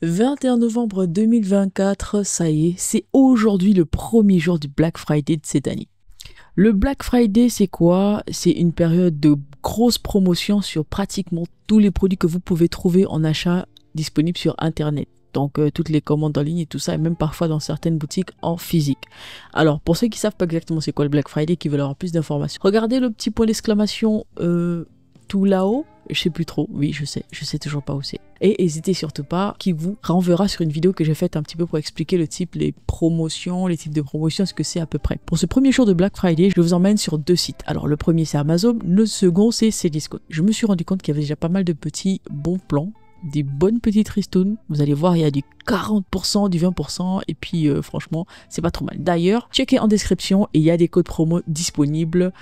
21 novembre 2024, ça y est, c'est aujourd'hui le premier jour du Black Friday de cette année. Le Black Friday, c'est quoi? C'est une période de grosse promotion sur pratiquement tous les produits que vous pouvez trouver en achat disponibles sur Internet. Donc, toutes les commandes en ligne et tout ça, et même parfois dans certaines boutiques en physique. Alors, pour ceux qui savent pas exactement c'est quoi le Black Friday, qui veulent avoir plus d'informations, regardez le petit point d'exclamation tout là-haut. Je sais plus trop, oui je sais toujours pas où c'est. Et n'hésitez surtout pas, qui vous renverra sur une vidéo que j'ai faite un petit peu pour expliquer le type, les promotions, les types de promotions, ce que c'est à peu près. Pour ce premier jour de Black Friday, je vous emmène sur deux sites. Alors le premier c'est Amazon, le second c'est Cdiscount. Je me suis rendu compte qu'il y avait déjà pas mal de petits bons plans, des bonnes petites ristounes. Vous allez voir, il y a du 40%, du 20%, et puis franchement, c'est pas trop mal. D'ailleurs, checkez en description et il y a des codes promo disponibles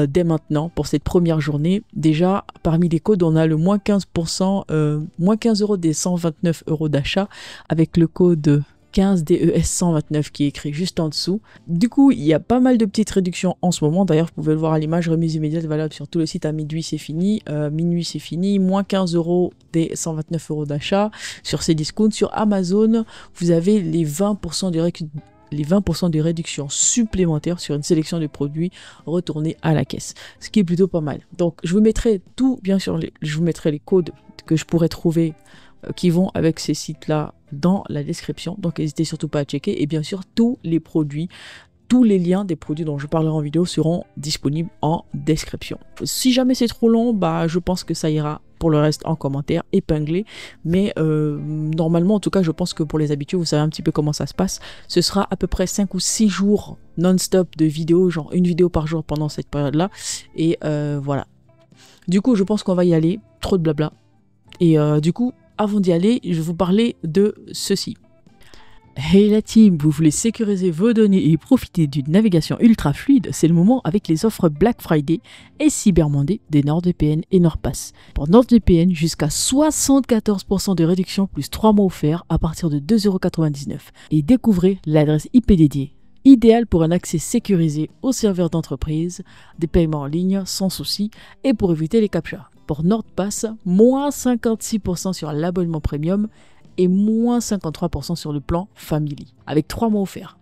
dès maintenant pour cette première journée. Déjà, parmi les codes, on a le moins 15%, moins 15 euros des 129 euros d'achat avec le code 15 DES 129 qui est écrit juste en dessous. Du coup, il y a pas mal de petites réductions en ce moment. D'ailleurs, vous pouvez le voir à l'image, remise immédiate valable sur tout le site à minuit, c'est fini. Minuit, c'est fini. Moins 15 euros des 129 euros d'achat sur ces discounts. Sur Amazon, vous avez les 20% de réduction supplémentaires sur une sélection de produits retournés à la caisse, ce qui est plutôt pas mal. Donc je vous mettrai tout, bien sûr, je vous mettrai les codes que je pourrais trouver qui vont avec ces sites-là dans la description, donc n'hésitez surtout pas à checker. Et bien sûr, tous les produits, tous les liens des produits dont je parlerai en vidéo seront disponibles en description. Si jamais c'est trop long, bah je pense que ça ira pour le reste en commentaire épinglé, mais normalement, en tout cas, je pense que pour les habitués, vous savez un petit peu comment ça se passe. Ce sera à peu près 5 ou 6 jours non-stop de vidéos, genre une vidéo par jour pendant cette période-là, et voilà. Du coup, je pense qu'on va y aller, trop de blabla, et du coup, avant d'y aller, je vais vous parler de ceci. Hey la team, vous voulez sécuriser vos données et profiter d'une navigation ultra fluide? C'est le moment avec les offres Black Friday et Cyber Monday de NordVPN et NordPass. Pour NordVPN, jusqu'à 74% de réduction plus 3 mois offerts à partir de 2,99 €. Et découvrez l'adresse IP dédiée, idéale pour un accès sécurisé aux serveurs d'entreprise, des paiements en ligne sans souci et pour éviter les captchas. Pour NordPass, moins 56% sur l'abonnement premium et moins 53% sur le plan Family, avec 3 mois offerts.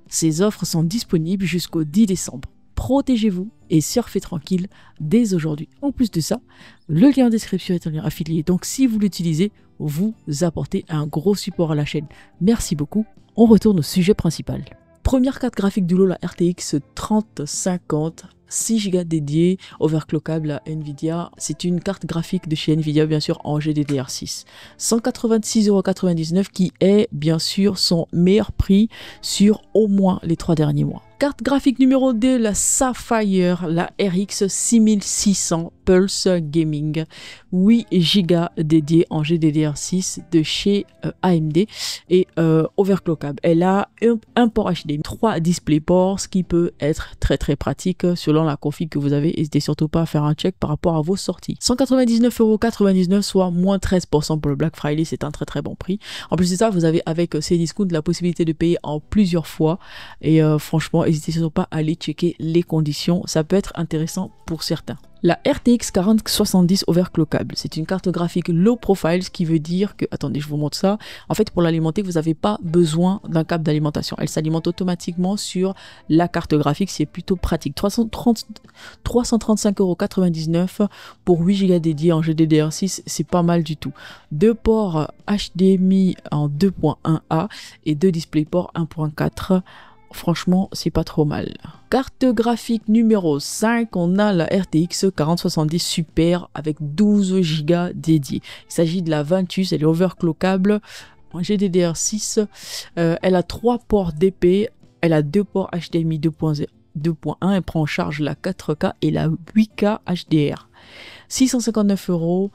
Ces offres sont disponibles jusqu'au 10 décembre. Protégez-vous et surfez tranquille dès aujourd'hui. En plus de ça, le lien en description est un lien affilié, donc si vous l'utilisez, vous apportez un gros support à la chaîne. Merci beaucoup, on retourne au sujet principal. Première carte graphique du lot, la RTX 3050, 6 Go dédiée, overclockable à Nvidia. C'est une carte graphique de chez Nvidia, bien sûr, en GDDR6. 186,99 € qui est, bien sûr, son meilleur prix sur au moins les 3 derniers mois. Carte graphique numéro 2, la Sapphire, la RX 6600 Pulse Gaming, 8 Go dédiée en GDDR6 de chez AMD et overclockable. Elle a un port HDMI, 3 DisplayPort, ce qui peut être très pratique selon la config que vous avez. N'hésitez surtout pas à faire un check par rapport à vos sorties. 199,99 €, soit moins 13% pour le Black Friday, c'est un très bon prix. En plus de ça, vous avez avec Cdiscount la possibilité de payer en plusieurs fois et franchement, n'hésitez surtout pas à aller checker les conditions, ça peut être intéressant pour certains. La RTX 4070 overclockable, c'est une carte graphique low profile, ce qui veut dire que, attendez, je vous montre ça. En fait, pour l'alimenter, vous n'avez pas besoin d'un câble d'alimentation. Elle s'alimente automatiquement sur la carte graphique, c'est plutôt pratique. 335,99 € pour 8 Go dédiés en GDDR6, c'est pas mal du tout. 2 ports HDMI en 2.1A et 2 DisplayPort 1.4. Franchement, c'est pas trop mal. Carte graphique numéro 5, on a la RTX 4070 Super avec 12 Go dédiés. Il s'agit de la Ventus, elle est overclockable en GDDR6. Elle a 3 ports DP, elle a 2 ports HDMI 2.1, elle prend en charge la 4K et la 8K HDR. 659 €,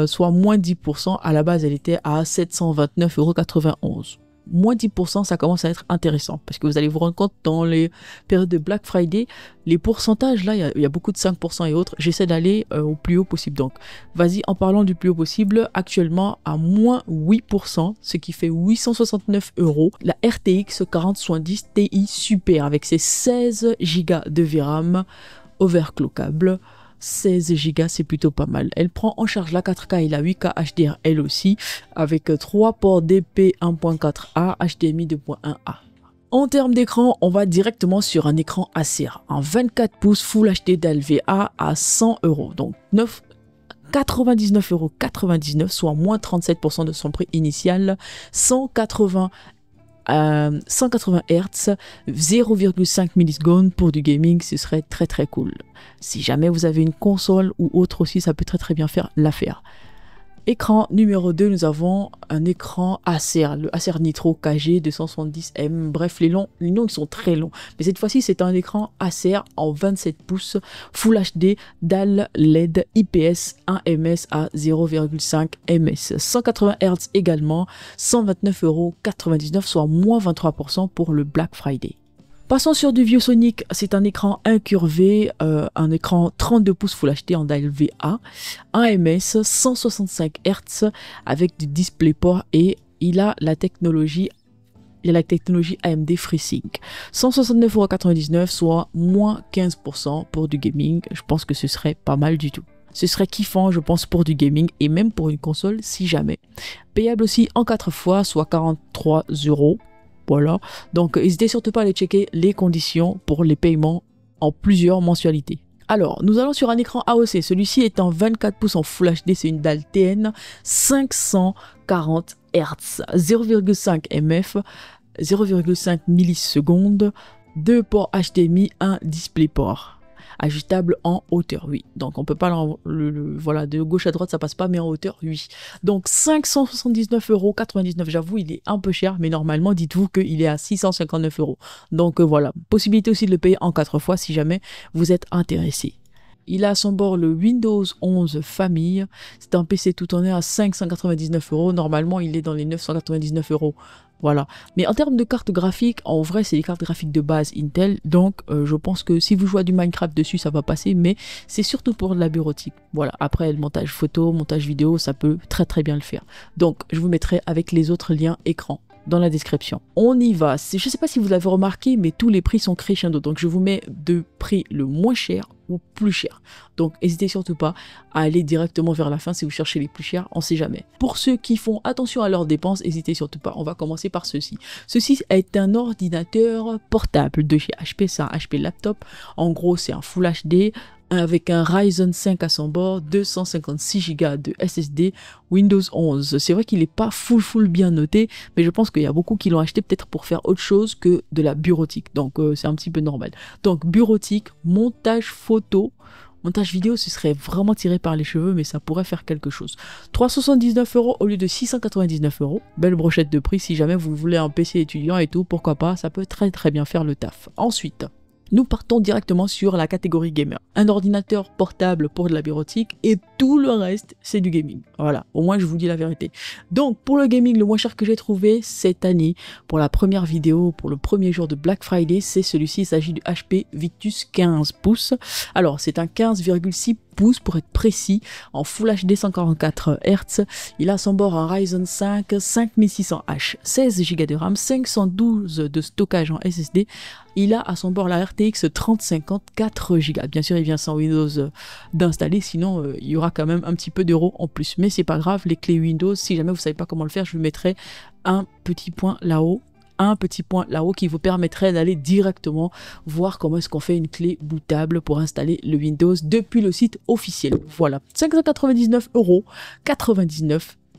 soit moins 10%. À la base, elle était à 729,91 €. Moins 10%, ça commence à être intéressant parce que vous allez vous rendre compte dans les périodes de Black Friday, les pourcentages là, il y a beaucoup de 5% et autres. J'essaie d'aller au plus haut possible. Donc, vas-y, en parlant du plus haut possible, actuellement à moins 8%, ce qui fait 869 €. La RTX 4070 Ti Super avec ses 16 Go de VRAM overclockable. 16 Go, c'est plutôt pas mal. Elle prend en charge la 4K et la 8K HDR elle aussi, avec 3 ports DP 1.4A, HDMI 2.1A. En termes d'écran, on va directement sur un écran Acer, un 24 pouces Full HD DLVA à 100 €, donc 99,99 €, soit moins 37% de son prix initial, 180 Hz, 0,5 millisecondes pour du gaming, ce serait très cool. Si jamais vous avez une console ou autre aussi, ça peut très bien faire l'affaire. Écran numéro 2, nous avons un écran Acer, le Acer Nitro KG 270M. Bref, les noms ils sont très longs. Mais cette fois-ci, c'est un écran Acer en 27 pouces, Full HD, dalle LED IPS 1 ms à 0,5 ms. 180 Hz également, 129,99 €, soit moins 23% pour le Black Friday. Passons sur du ViewSonic, c'est un écran incurvé, un écran 32 pouces Full HD en DLVA, 1 ms, 165 Hz avec du DisplayPort et il a la technologie AMD FreeSync. 169,99 €, soit moins 15% pour du gaming. Je pense que ce serait pas mal du tout. Ce serait kiffant, je pense, pour du gaming et même pour une console si jamais. Payable aussi en 4 fois, soit 43 €. Voilà, donc n'hésitez surtout pas à aller checker les conditions pour les paiements en plusieurs mensualités. Alors, nous allons sur un écran AOC. Celui-ci est en 24 pouces en Full HD, c'est une dalle TN, 540 Hz, 0,5 ms, 0,5 millisecondes, 2 ports HDMI, 1 DisplayPort. Ajustable en hauteur, oui. Donc on peut pas voilà, de gauche à droite ça passe pas, mais en hauteur, oui. Donc 579,99 €. J'avoue, il est un peu cher, mais normalement dites-vous qu'il est à 659 €. Donc voilà, possibilité aussi de le payer en 4 fois si jamais vous êtes intéressé. Il a à son bord le Windows 11 Famille. C'est un PC tout en est à 599 €. Normalement, il est dans les 999 €. Voilà. Mais en termes de carte graphique, en vrai, c'est des cartes graphiques de base Intel. Donc, je pense que si vous jouez à du Minecraft dessus, ça va passer. Mais c'est surtout pour de la bureautique. Voilà. Après, le montage photo, montage vidéo, ça peut très bien le faire. Donc, je vous mettrai avec les autres liens écran dans la description. On y va. Je ne sais pas si vous l'avez remarqué, mais tous les prix sont crescendo. Donc, je vous mets de prix le moins cher ou plus cher. Donc, n'hésitez surtout pas à aller directement vers la fin si vous cherchez les plus chers, on ne sait jamais. Pour ceux qui font attention à leurs dépenses, n'hésitez surtout pas. On va commencer par ceci. Ceci est un ordinateur portable de chez HP, c'est un HP laptop. En gros, c'est un Full HD avec un Ryzen 5 à son bord, 256 Go de SSD, Windows 11. C'est vrai qu'il n'est pas full bien noté, mais je pense qu'il y a beaucoup qui l'ont acheté peut-être pour faire autre chose que de la bureautique. Donc c'est un petit peu normal. Donc bureautique, montage photo, montage vidéo, ce serait vraiment tiré par les cheveux, mais ça pourrait faire quelque chose. 379 € au lieu de 699 €. Belle brochette de prix si jamais vous voulez un PC étudiant et tout, pourquoi pas, ça peut très bien faire le taf. Ensuite, nous partons directement sur la catégorie gamer. Un ordinateur portable pour de la bureautique et tout le reste, c'est du gaming. Voilà, au moins je vous dis la vérité. Donc pour le gaming, le moins cher que j'ai trouvé cette année, pour la première vidéo, pour le premier jour de Black Friday, c'est celui-ci. Il s'agit du HP Victus 15 pouces. Alors c'est un 15,6 pouces pour être précis, en Full HD 144 Hz. Il a à son bord un Ryzen 5 5600H, 16 Go de RAM, 512 de stockage en SSD. Il a à son bord la RTX 3050 4 Go. Bien sûr, il vient sans Windows d'installer, sinon il y aura quand même un petit peu d'euros en plus. Mais c'est pas grave, les clés Windows, si jamais vous savez pas comment le faire, je vous mettrai un petit point là-haut qui vous permettrait d'aller directement voir comment est-ce qu'on fait une clé bootable pour installer le Windows depuis le site officiel. Voilà, 599,99 €,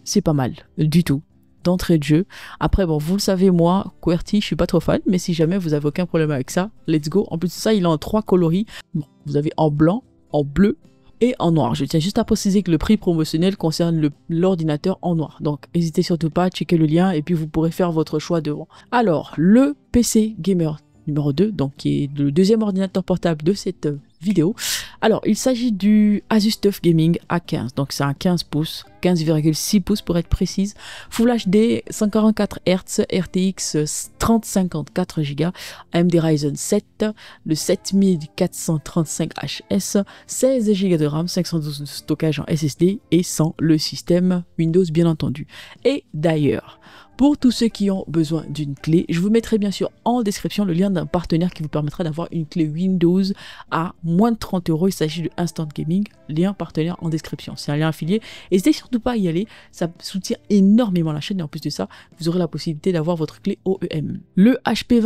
c'est pas mal du tout d'entrée de jeu. Après bon, vous le savez, moi QWERTY je suis pas trop fan, mais si jamais vous avez aucun problème avec ça, let's go. En plus de ça, il est en 3 coloris. Bon, vous avez en blanc, en bleu et en noir. Je tiens juste à préciser que le prix promotionnel concerne l'ordinateur en noir. Donc n'hésitez surtout pas à checker le lien et puis vous pourrez faire votre choix devant. Alors, le PC Gamer numéro 2, donc qui est le deuxième ordinateur portable de cette vidéo. Alors, il s'agit du Asus TUF Gaming A15. Donc c'est un 15 pouces 15,6 pouces pour être précise. Full HD, 144 Hz, RTX 3050 4 Go, AMD Ryzen 7, le 7435HS, 16 Go de RAM, 512 de stockage en SSD et sans le système Windows bien entendu. Et d'ailleurs, pour tous ceux qui ont besoin d'une clé, je vous mettrai bien sûr en description le lien d'un partenaire qui vous permettra d'avoir une clé Windows à moins de 30 €. Il s'agit de Instant Gaming, lien partenaire en description. C'est un lien affilié. N'hésitez surtout pas à y aller, ça soutient énormément la chaîne et en plus de ça, vous aurez la possibilité d'avoir votre clé OEM. Le HP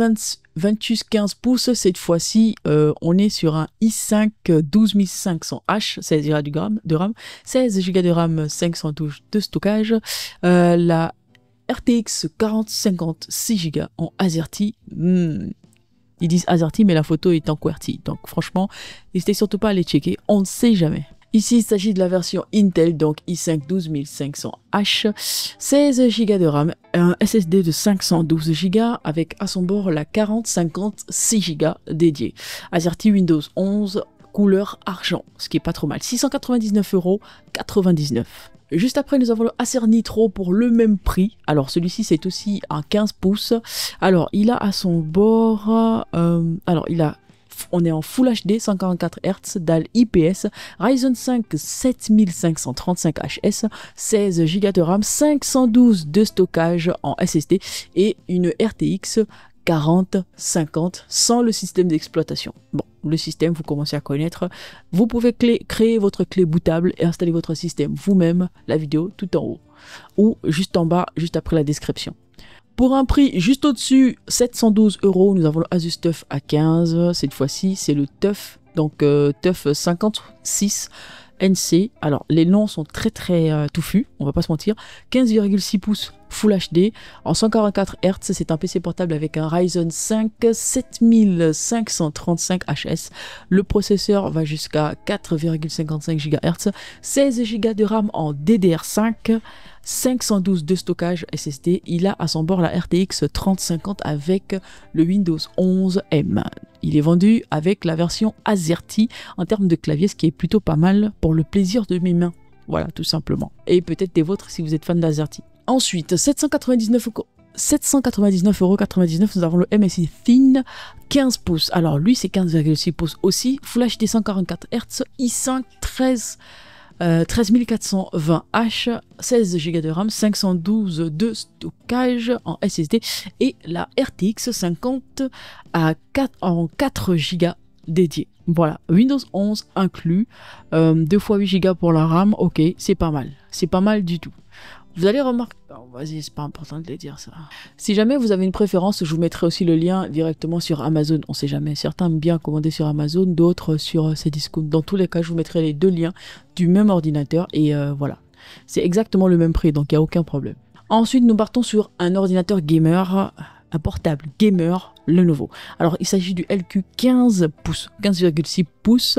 Ventus 15 pouces, cette fois-ci, on est sur un i5 12500H, 16 Go de RAM, 16 Go de RAM, 512 de stockage, la RTX 4050 6 Go en AZERTY. Ils disent AZERTY mais la photo est en QWERTY. Donc franchement, n'hésitez surtout pas à les checker, on ne sait jamais. Ici, il s'agit de la version Intel, donc i5 12500H, 16 Go de RAM, un SSD de 512 Go avec à son bord la 4050 6 Go dédiée. AZERTY Windows 11, couleur argent, ce qui est pas trop mal. 699,99 €. Juste après, nous avons le Acer Nitro pour le même prix. Alors, celui-ci, c'est aussi un 15 pouces. Alors, il a à son bord... on est en Full HD, 144 Hz, dalle IPS, Ryzen 5 7535HS, 16 Go de RAM, 512 de stockage en SSD et une RTX 4050 sans le système d'exploitation. Bon, le système, vous commencez à connaître. Vous pouvez créer votre clé bootable et installer votre système vous-même, la vidéo tout en haut ou juste en bas, juste après la description. Pour un prix juste au-dessus, 712 €, nous avons le Asus TUF A15. Cette fois-ci, c'est le TUF, donc TUF 56 NC. Alors, les noms sont très touffus, on va pas se mentir. 15,6 pouces Full HD en 144 Hz. C'est un PC portable avec un Ryzen 5 7535HS. Le processeur va jusqu'à 4,55 GHz, 16 Go de RAM en DDR5, 512 de stockage SSD. Il a à son bord la RTX 3050 avec le Windows 11M. Il est vendu avec la version AZERTY en termes de clavier, ce qui est plutôt pas mal pour le plaisir de mes mains. Voilà, tout simplement. Et peut-être des vôtres si vous êtes fan d'AZERTY. Ensuite, 799,99 €, nous avons le MSI Thin 15 pouces. Alors lui, c'est 15,6 pouces aussi. Full HD 144 Hz, i5 13420H, 16 Go de RAM, 512 de stockage en SSD et la RTX 50 en 4 Go dédié. Voilà, Windows 11 inclus, 2 x 8 Go pour la RAM, ok, c'est pas mal du tout. Vous allez remarquer, vas-y, c'est pas important de les dire ça. Si jamais vous avez une préférence, je vous mettrai aussi le lien directement sur Amazon, on sait jamais. Certains aiment bien commander sur Amazon, d'autres sur Cdiscount. Dans tous les cas, je vous mettrai les deux liens du même ordinateur et voilà. C'est exactement le même prix, donc il n'y a aucun problème. Ensuite, nous partons sur un ordinateur gamer, un portable gamer, Lenovo. Alors, il s'agit du LQ 15 pouces, 15,6 pouces,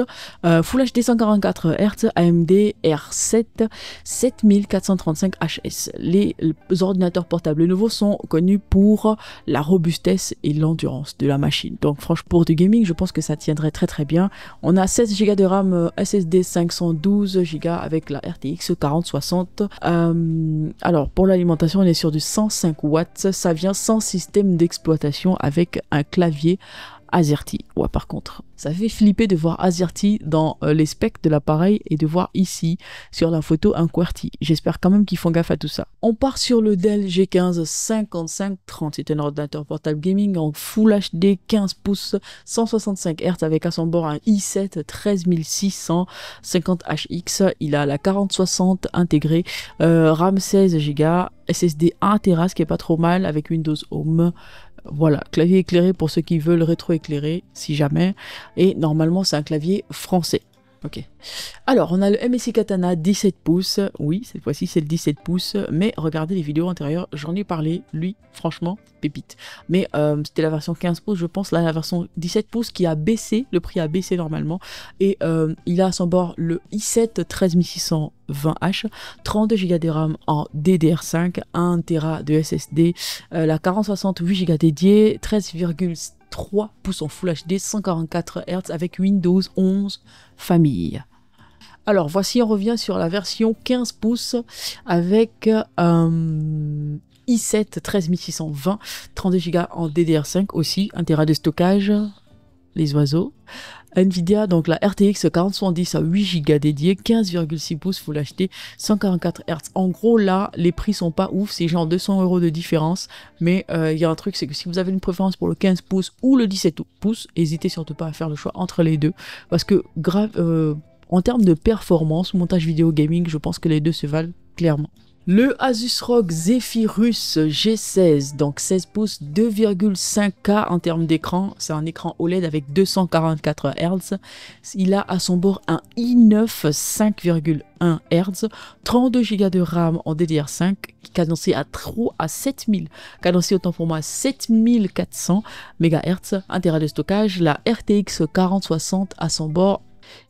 Full HD 144 Hz, AMD R7 7435HS. Les ordinateurs portables Lenovo sont connus pour la robustesse et l'endurance de la machine. Donc, franchement, pour du gaming, je pense que ça tiendrait très bien. On a 16 Go de RAM, SSD 512 Go avec la RTX 4060. Alors, pour l'alimentation, on est sur du 105 watts. Ça vient sans système d'exploitation avec un clavier AZERTY. Ouais, par contre, ça fait flipper de voir AZERTY dans les specs de l'appareil et de voir ici sur la photo un QWERTY. J'espère quand même qu'ils font gaffe à tout ça. On part sur le Dell G15 5530. C'est un ordinateur portable gaming en Full HD 15 pouces 165 Hz avec à son bord un i7 13650HX. Il a la 4060 intégrée, RAM 16 Go, SSD 1 Tera, ce qui est pas trop mal avec Windows Home. Voilà, clavier éclairé pour ceux qui veulent rétro-éclairer, si jamais. Et normalement, c'est un clavier français. Ok. Alors, on a le MSI Katana 17 pouces. Oui, cette fois-ci, c'est le 17 pouces. Mais regardez les vidéos antérieures, j'en ai parlé. Lui, franchement, pépite. Mais c'était la version 15 pouces, je pense. Là, la version 17 pouces qui a baissé. Le prix a baissé normalement. Et il a à son bord le i7 13620H, 32 Go de RAM en DDR5, 1 Tera de SSD, la 4060 8 Go dédiée, 13,3 pouces en Full HD, 144 Hz avec Windows 11 famille. Alors, voici, on revient sur la version 15 pouces avec i7 13620, 32 Go en DDR5 aussi, 1 Tera de stockage, les oiseaux. Nvidia, donc la RTX 4070 à 8 Go dédié, 15,6 pouces, faut l'acheter, 144 Hz. En gros, là, les prix sont pas ouf, c'est genre 200 € de différence. Mais il y a un truc, c'est que si vous avez une préférence pour le 15 pouces ou le 17 pouces, n'hésitez surtout pas à faire le choix entre les deux. Parce que en termes de performance, montage vidéo gaming, je pense que les deux se valent clairement. Le Asus ROG Zephyrus G16, donc 16 pouces, 2,5K en termes d'écran. C'est un écran OLED avec 244 Hz. Il a à son bord un i9 5,1 Hz, 32 Go de RAM en DDR5, cadencé à 7000, cadencé autant pour moi à 7400 MHz, 1 Tera de stockage. La RTX 4060 à son bord,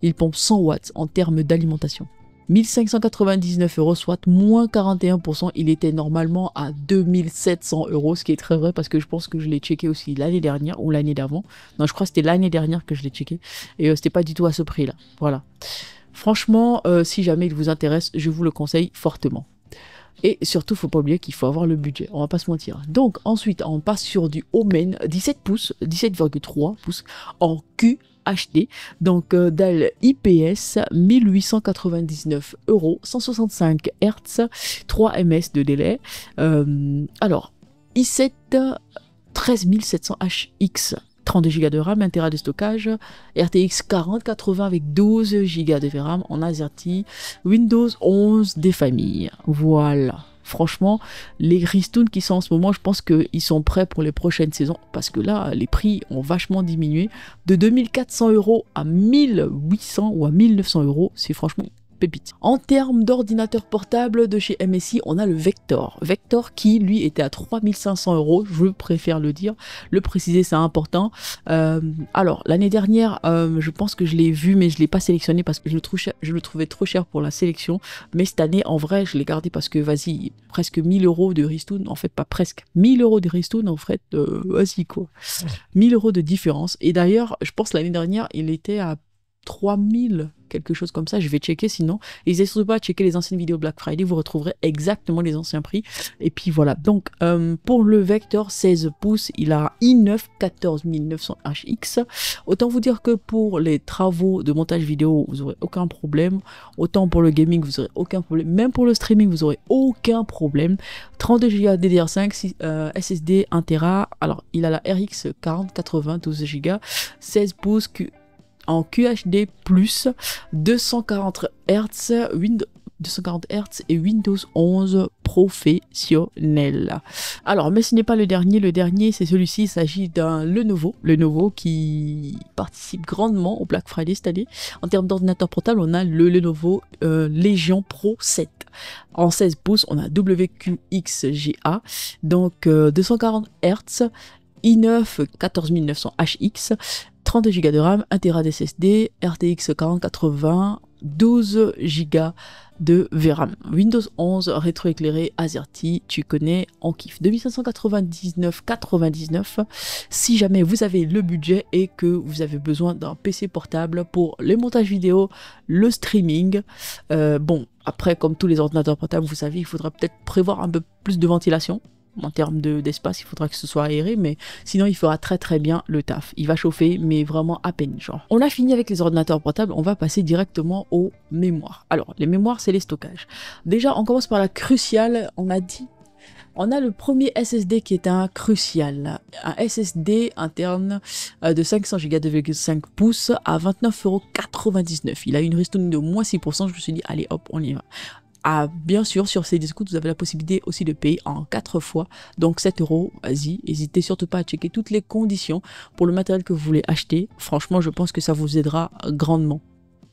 il pompe 100 watts en termes d'alimentation. 1599 €, soit moins 41%. Il était normalement à 2700 €, ce qui est très vrai parce que je pense que je l'ai checké aussi l'année dernière ou l'année d'avant. Non, je crois que c'était l'année dernière que je l'ai checké et c'était pas du tout à ce prix-là. Voilà. Franchement, si jamais il vous intéresse, je vous le conseille fortement. Et surtout, faut pas oublier qu'il faut avoir le budget, on va pas se mentir. Donc ensuite, on passe sur du Omen 17 pouces, 17,3 pouces en QHD. Donc dalle IPS, 1899 €, 165 Hz, 3 ms de délai. Alors, i7 13700 HX, 32 Go de RAM, 1 Tera de stockage, RTX 4080 avec 12 Go de VRAM en AZERTY, Windows 11 des familles. Voilà. Franchement, les Ristoon qui sont en ce moment, je pense qu'ils sont prêts pour les prochaines saisons parce que là, les prix ont vachement diminué. De 2400 € à 1800 ou à 1900 €, c'est franchement pépite. En termes d'ordinateur portable de chez MSI, on a le Vector. Vector qui, lui, était à 3500 €, je préfère le dire. Le préciser, c'est important. Alors, l'année dernière, je pense que je l'ai vu, mais je ne l'ai pas sélectionné parce que je le trouvais trop cher pour la sélection. Mais cette année, en vrai, je l'ai gardé parce que, vas-y, presque 1000 € de ristourne. En fait, pas presque. 1000 € de ristourne, en fait, vas-y, quoi. 1000 € de différence. Et d'ailleurs, je pense l'année dernière, il était à 3000, quelque chose comme ça, je vais checker sinon. N'hésitez surtout pas à checker les anciennes vidéos Black Friday, vous retrouverez exactement les anciens prix. Et puis voilà, donc pour le Vector 16 pouces, il a i9 14900 HX. Autant vous dire que pour les travaux de montage vidéo, vous n'aurez aucun problème. Autant pour le gaming, vous n'aurez aucun problème. Même pour le streaming, vous n'aurez aucun problème. 32 Go DDR5, SSD 1 Tera. Alors, il a la RX 4080, 12 Go, 16 pouces, en QHD+, 240 Hz, 240 Hz et Windows 11 professionnel. Alors, mais ce n'est pas le dernier c'est celui-ci, il s'agit d'un Lenovo qui participe grandement au Black Friday cette année. En termes d'ordinateur portable, on a le Lenovo Legion Pro 7. En 16 pouces, on a WQXGA, donc 240 Hz, i9 14900 HX, 32 Go de RAM, 1 Tera d'SSD, RTX 4080, 12 Go de VRAM. Windows 11 rétroéclairé AZERTY, tu connais, on kiffe. 2599,99 €. Si jamais vous avez le budget et que vous avez besoin d'un PC portable pour les montages vidéo, le streaming, bon, après, comme tous les ordinateurs portables, vous savez, il faudra peut-être prévoir un peu plus de ventilation. En termes d'espace, il faudra que ce soit aéré, mais sinon il fera très bien le taf. Il va chauffer, mais vraiment à peine, genre. On a fini avec les ordinateurs portables, on va passer directement aux mémoires. Alors, les mémoires, c'est les stockages. Déjà, on commence par la cruciale, on a dit. On a le premier SSD qui est un crucial, un SSD interne de 500 Go 2,5 pouces à 29,99 €. Il a une ristourne de moins 6%, je me suis dit, allez hop, on y va. Ah, bien sûr, sur ces discounts, vous avez la possibilité aussi de payer en 4 fois, donc 7 €, vas-y, n'hésitez surtout pas à checker toutes les conditions pour le matériel que vous voulez acheter. Franchement, je pense que ça vous aidera grandement.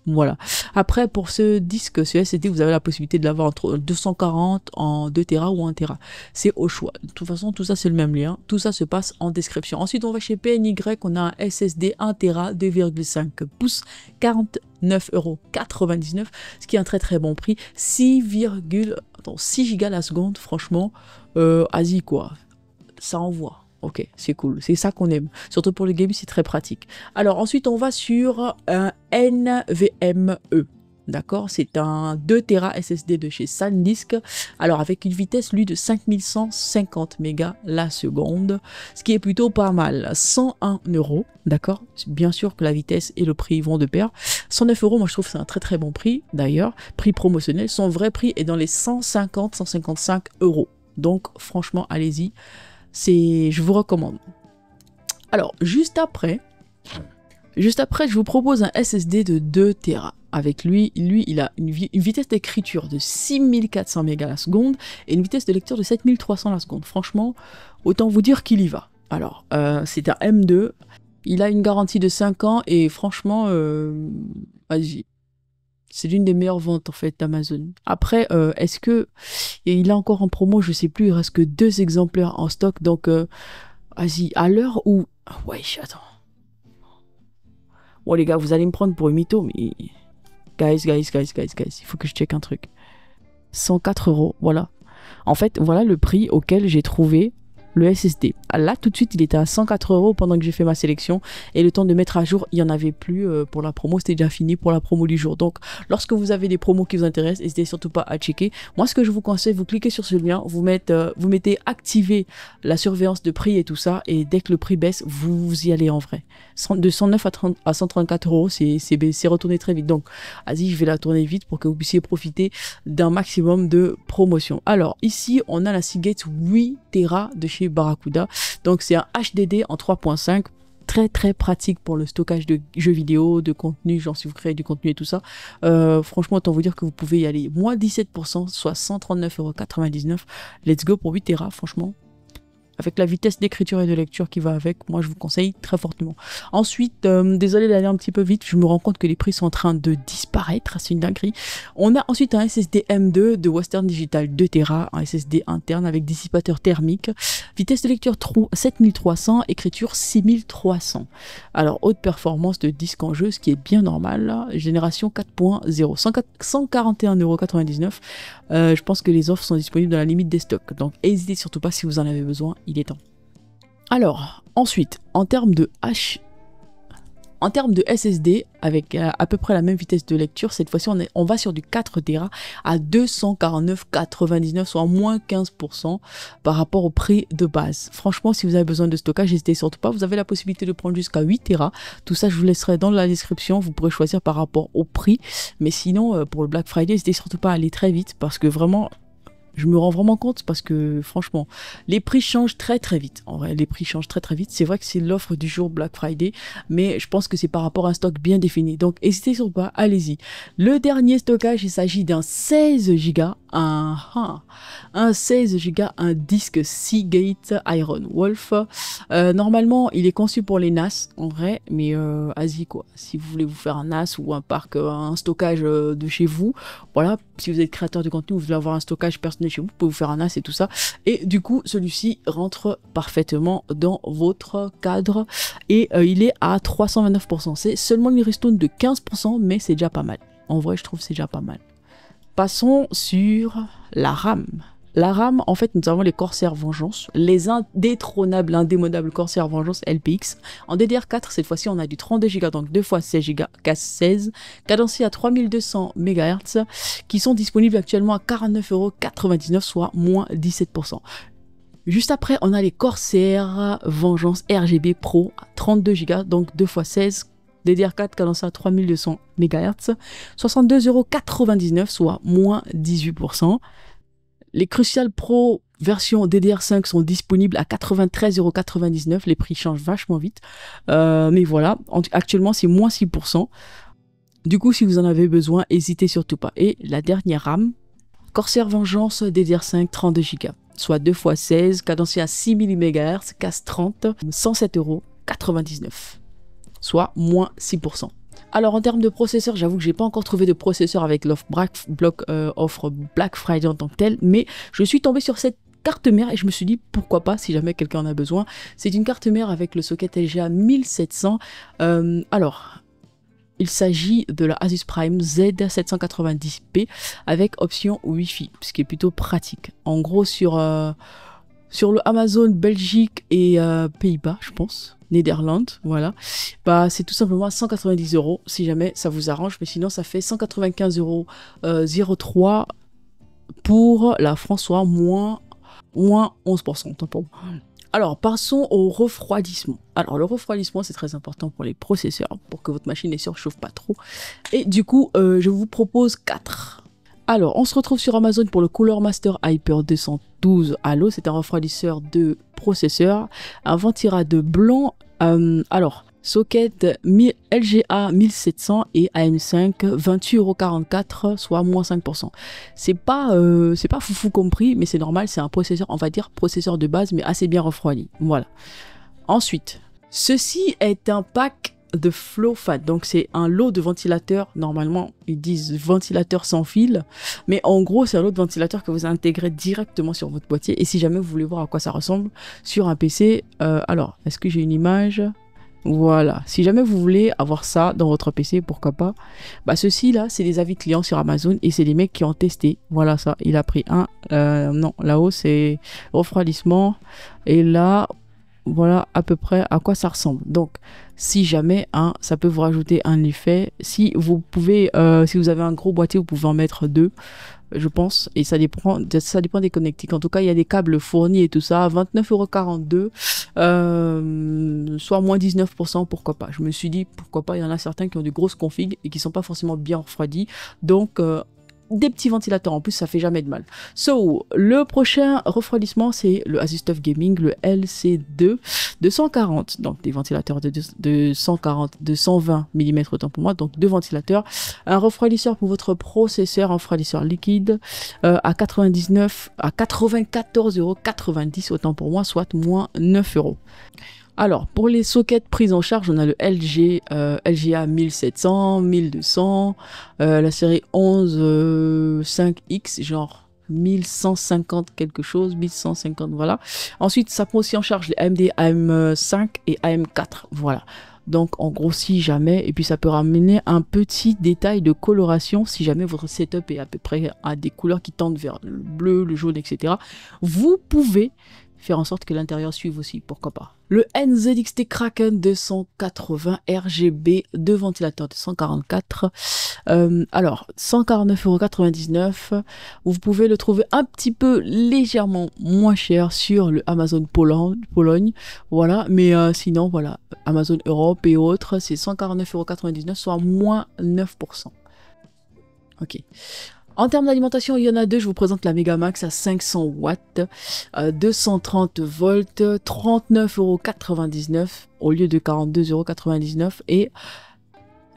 Voilà. Après, pour ce disque, ce SSD, vous avez la possibilité de l'avoir entre 240 en 2 Tera ou 1 Tera. C'est au choix. De toute façon, tout ça, c'est le même lien. Tout ça se passe en description. Ensuite, on va chez PNY. On a un SSD 1 Tera 2,5 pouces, 49,99 €, ce qui est un très bon prix. 6 Go la seconde, franchement, Asie quoi. Ça envoie. Ok, c'est cool, c'est ça qu'on aime. Surtout pour le game, c'est très pratique. Alors ensuite, on va sur un NVMe. D'accord, c'est un 2 Tera SSD de chez SanDisk. Alors avec une vitesse lui de 5150 mégas la seconde, ce qui est plutôt pas mal. 101 euros, d'accord. Bien sûr que la vitesse et le prix vont de pair. 109 euros, moi je trouve que c'est un très très bon prix d'ailleurs. Prix promotionnel, son vrai prix est dans les 150-155 euros. Donc franchement, allez-y, je vous recommande. Alors juste après, je vous propose un SSD de 2 Tera. Avec lui, il a une vitesse d'écriture de 6400 mégas la seconde et une vitesse de lecture de 7300 la seconde. Franchement, autant vous dire qu'il y va. Alors, c'est un M2, il a une garantie de 5 ans et franchement, vas-y. C'est l'une des meilleures ventes en fait d'Amazon. Après, est-ce que il est encore en promo? Je sais plus, il reste que 2 exemplaires en stock. Donc, vas-y, à l'heure où... Ouais, attends. Bon les gars, vous allez me prendre pour une mytho, mais... Guys, il faut que je check un truc. 104 euros, voilà. En fait, voilà le prix auquel j'ai trouvé le SSD. Là, tout de suite, il était à 104 euros pendant que j'ai fait ma sélection. Et le temps de mettre à jour, il n'y en avait plus pour la promo. C'était déjà fini pour la promo du jour. Donc, lorsque vous avez des promos qui vous intéressent, n'hésitez surtout pas à checker. Moi, ce que je vous conseille, vous cliquez sur ce lien, vous mettez activer la surveillance de prix et tout ça. Et dès que le prix baisse, vous y allez en vrai. De 109 à 134 euros, c'est retourné très vite. Donc, vas-y, je vais la tourner vite pour que vous puissiez profiter d'un maximum de promotion. Alors, ici, on a la Seagate 8 Tera de chez Barracuda. Donc c'est un HDD en 3.5, très très pratique pour le stockage de jeux vidéo, de contenu, genre si vous créez du contenu et tout ça. Franchement, autant vous dire que vous pouvez y aller moins 17%, soit 139,99 €. Let's go pour 8 Tera, franchement. Avec la vitesse d'écriture et de lecture qui va avec, moi je vous conseille très fortement. Ensuite, désolé d'aller un petit peu vite, je me rends compte que les prix sont en train de disparaître, c'est une dinguerie. On a ensuite un SSD M2 de Western Digital 2 Tera, un SSD interne avec dissipateur thermique, vitesse de lecture 7300, écriture 6300. Alors haute performance de disque en jeu, ce qui est bien normal, là. Génération 4.0, 141,99 €. Je pense que les offres sont disponibles dans la limite des stocks, donc n'hésitez surtout pas si vous en avez besoin. Il est temps. Alors, ensuite, en termes de SSD, avec à peu près la même vitesse de lecture, cette fois-ci, on va sur du 4 Tera à 249,99 €, soit moins 15% par rapport au prix de base. Franchement, si vous avez besoin de stockage, n'hésitez surtout pas. Vous avez la possibilité de prendre jusqu'à 8 Tera. Tout ça, je vous laisserai dans la description. Vous pourrez choisir par rapport au prix. Mais sinon, pour le Black Friday, n'hésitez surtout pas à aller très vite parce que vraiment... Je me rends vraiment compte parce que franchement, les prix changent très très vite. En vrai, les prix changent très très vite. C'est vrai que c'est l'offre du jour Black Friday, mais je pense que c'est par rapport à un stock bien défini. Donc, n'hésitez surtout pas, allez-y. Le dernier stockage, il s'agit d'un 16 Go, un 16 Go, un disque Seagate Iron Wolf. Normalement, il est conçu pour les NAS, en vrai, mais vas-y quoi. Si vous voulez vous faire un NAS ou un parc, un stockage de chez vous, voilà. Si vous êtes créateur de contenu, vous voulez avoir un stockage personnel chez vous, vous pouvez vous faire un NAS et tout ça. Et du coup, celui-ci rentre parfaitement dans votre cadre. Et il est à 329%. C'est seulement une ristourne de 15%, mais c'est déjà pas mal. En vrai, je trouve que c'est déjà pas mal. Passons sur la RAM. La RAM, en fait, nous avons les Corsair Vengeance, les indétrônables, indémodables Corsair Vengeance LPX. En DDR4, cette fois-ci, on a du 32 Go, donc 2 x 16 Go, casse 16, cadencé à 3200 MHz, qui sont disponibles actuellement à 49,99 €, soit moins 17%. Juste après, on a les Corsair Vengeance RGB Pro, 32 Go, donc 2 x 16, DDR4 cadencé à 3200 MHz, 62,99 €, soit moins 18%. Les Crucial Pro version DDR5 sont disponibles à 93,99 €. Les prix changent vachement vite. Mais voilà, actuellement c'est moins 6%. Du coup, si vous en avez besoin, n'hésitez surtout pas. Et la dernière RAM, Corsair Vengeance DDR5 32 Go, soit 2 x 16, cadencé à 6000 MHz, casse 30, 107,99 €, soit moins 6%. Alors en termes de processeur, j'avoue que j'ai pas encore trouvé de processeur avec l'offre Black Friday en tant que tel, mais je suis tombé sur cette carte mère et je me suis dit pourquoi pas si jamais quelqu'un en a besoin. C'est une carte mère avec le socket LGA 1700. Alors, il s'agit de la Asus Prime Z790p avec option Wi-Fi, ce qui est plutôt pratique. En gros, sur le Amazon Belgique et Pays-Bas, je pense. Netherlands, voilà. Bah, c'est tout simplement 190 € si jamais ça vous arrange, mais sinon ça fait 195,03 € pour la France, soit moins 11%. Autant pour moi. Alors, passons au refroidissement. Alors, le refroidissement, c'est très important pour les processeurs, pour que votre machine ne surchauffe pas trop. Et du coup, je vous propose 4. Alors, on se retrouve sur Amazon pour le Cooler Master Hyper 212 Halo. C'est un refroidisseur de processeur. Un ventilateur blanc. Alors, socket LGA 1700 et AM5, 28,44 €, soit moins 5%. C'est pas foufou compris, mais c'est normal, c'est un processeur, on va dire processeur de base, mais assez bien refroidi. Voilà. Ensuite, ceci est un pack de FlowFan, donc c'est un lot de ventilateurs. Normalement, ils disent ventilateur sans fil, mais en gros, c'est un lot de ventilateurs que vous intégrez directement sur votre boîtier. Et si jamais vous voulez voir à quoi ça ressemble sur un PC, alors, est-ce que j'ai une image ? Voilà, si jamais vous voulez avoir ça dans votre PC, pourquoi pas. Bah ceci là, c'est des avis clients sur Amazon et c'est des mecs qui ont testé. Voilà ça, il a pris un. Non, là-haut c'est refroidissement. Et là, voilà à peu près à quoi ça ressemble. Donc, si jamais, ça peut vous rajouter un effet. Si vous pouvez, si vous avez un gros boîtier, vous pouvez en mettre 2. Je pense, et ça dépend des connectiques. En tout cas, il y a des câbles fournis et tout ça, 29,42 €, soit moins 19%, pourquoi pas. Je me suis dit, pourquoi pas, il y en a certains qui ont des grosses configs et qui sont pas forcément bien refroidis. Donc, des petits ventilateurs en plus, ça fait jamais de mal. So, le prochain refroidissement, c'est le Asus TUF Gaming, le LC2 de 140. Donc, des ventilateurs de 140, de 120 mm autant pour moi. Donc, 2 ventilateurs. Un refroidisseur pour votre processeur, un refroidisseur liquide à 94,90 € autant pour moi, soit moins 9 €. Alors, pour les sockets prises en charge, on a le LGA 1700, 1200, la série 11 5X, genre 1150 quelque chose, 1150, voilà. Ensuite, ça prend aussi en charge les AMD AM5 et AM4, voilà. Donc, en gros, si jamais, et puis ça peut ramener un petit détail de coloration, si jamais votre setup est à peu près à des couleurs qui tendent vers le bleu, le jaune, etc. Vous pouvez faire en sorte que l'intérieur suive aussi, pourquoi pas. Le NZXT Kraken 280 RGB, 2 ventilateurs de 144. Alors, 149,99 €. Vous pouvez le trouver un petit peu légèrement moins cher sur le Amazon Pologne. Voilà, mais sinon, voilà, Amazon Europe et autres, c'est 149,99 €, soit moins 9%. Ok. En termes d'alimentation, il y en a 2. Je vous présente la Megamax à 500 watts, 230 volts, 39,99 € au lieu de 42,99 €. Et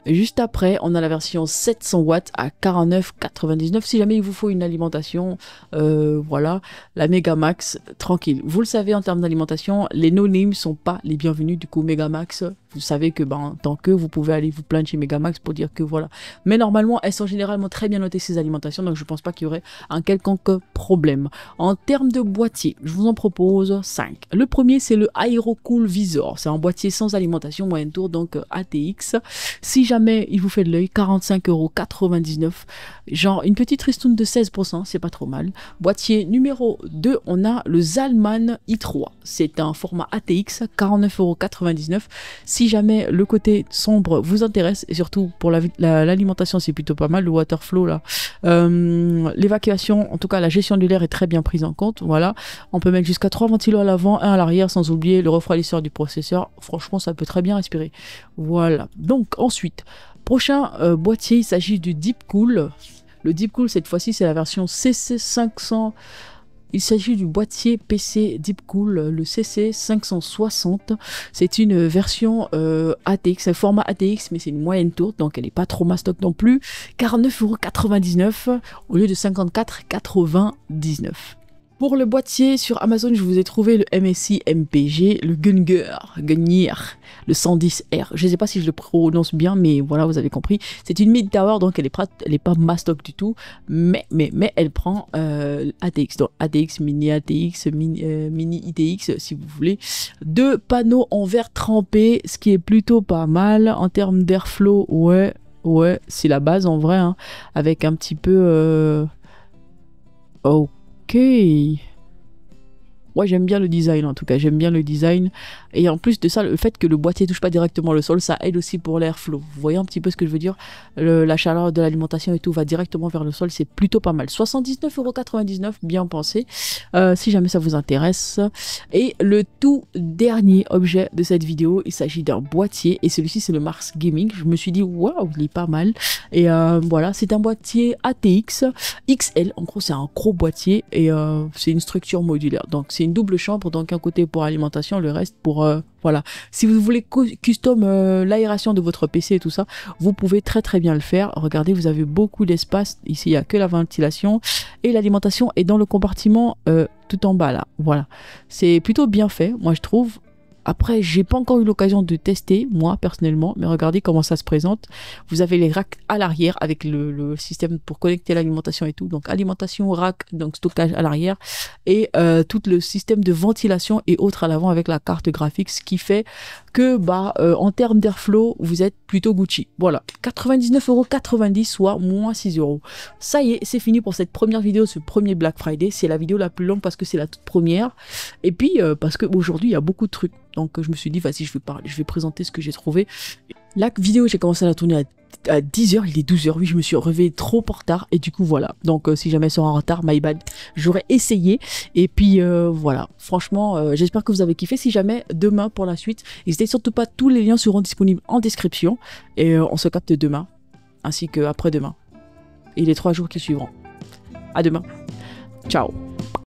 juste après, on a la version 700 watts à 49,99 €. Si jamais il vous faut une alimentation, voilà, la Megamax, tranquille. Vous le savez, en termes d'alimentation, les no-names sont pas les bienvenus. Du coup, Megamax, vous savez que en tant que vous pouvez aller vous plaindre chez Megamax pour dire que voilà. Mais normalement, elles sont généralement très bien notées ces alimentations, donc je pense pas qu'il y aurait un quelconque problème. En termes de boîtier, je vous en propose 5. Le premier, c'est le Aerocool Visor. C'est un boîtier sans alimentation moyenne tour, donc ATX. Si jamais il vous fait de l'œil, 45,99 €. Genre une petite ristourne de 16%, c'est pas trop mal. Boîtier numéro 2, on a le Zalman i3. C'est un format ATX, 49,99 €. Si jamais le côté sombre vous intéresse, et surtout pour l'alimentation, c'est plutôt pas mal, le waterflow là. L'évacuation, en tout cas la gestion de l'air est très bien prise en compte. Voilà, on peut mettre jusqu'à 3 ventilos à l'avant, 1 à l'arrière, sans oublier le refroidisseur du processeur. Franchement, ça peut très bien respirer. Voilà, donc ensuite, prochain boîtier, il s'agit du Deepcool. Le Deepcool, cette fois-ci, c'est la version CC500. Il s'agit du boîtier PC Deepcool, le CC560. C'est une version ATX, un format ATX, mais c'est une moyenne tour, donc elle n'est pas trop mastoc non plus. 49,99 € au lieu de 54,99 €. Pour le boîtier, sur Amazon, je vous ai trouvé le MSI MPG, le Gungnir, le 110R. Je ne sais pas si je le prononce bien, mais voilà, vous avez compris. C'est une mid-tower, donc elle est pas mastoc du tout, mais elle prend ATX, donc ATX, mini ATX, mini ITX, si vous voulez. 2 panneaux en verre trempé, ce qui est plutôt pas mal. En termes d'airflow, ouais, c'est la base en vrai, hein, avec un petit peu... Ok. Moi j'aime bien le design en tout cas, j'aime bien le design. Et en plus de ça, le fait que le boîtier touche pas directement le sol, ça aide aussi pour l'airflow. Vous voyez un petit peu ce que je veux dire? La chaleur de l'alimentation et tout va directement vers le sol, c'est plutôt pas mal. 79,99 €, bien pensé, si jamais ça vous intéresse. Et le tout dernier objet de cette vidéo, il s'agit d'un boîtier. Et celui-ci c'est le Mars Gaming. Je me suis dit, waouh, il est pas mal. Et voilà, c'est un boîtier ATX XL. En gros, c'est un gros boîtier et c'est une structure modulaire. Donc, c'est une double chambre. Donc, un côté pour alimentation, le reste pour... voilà. Si vous voulez custom l'aération de votre PC et tout ça, vous pouvez très très bien le faire. Regardez, vous avez beaucoup d'espace. Ici, il n'y a que la ventilation et l'alimentation est dans le compartiment tout en bas là. Voilà. C'est plutôt bien fait, moi je trouve. Après, j'ai pas encore eu l'occasion de tester, moi, personnellement, mais regardez comment ça se présente. Vous avez les racks à l'arrière avec le système pour connecter l'alimentation et tout. Donc, alimentation, rack, donc stockage à l'arrière. Et tout le système de ventilation et autres à l'avant avec la carte graphique, ce qui fait que, en termes d'airflow, vous êtes plutôt Gucci. Voilà. 99,90 €, soit moins 6 €. Ça y est, c'est fini pour cette première vidéo, ce premier Black Friday. C'est la vidéo la plus longue parce que c'est la toute première. Et puis, parce qu'aujourd'hui, il y a beaucoup de trucs. Donc je me suis dit, vas-y, je vais présenter ce que j'ai trouvé. La vidéo, j'ai commencé à la tourner à 10 h, il est 12 h, oui, je me suis réveillée trop en retard et du coup voilà. Donc si jamais ils sont en retard, my bad, j'aurais essayé. Et puis voilà, franchement, j'espère que vous avez kiffé. Si jamais demain pour la suite, n'hésitez surtout pas, tous les liens seront disponibles en description. Et on se capte demain, ainsi que après-demain. Et les 3 jours qui suivront. À demain. Ciao.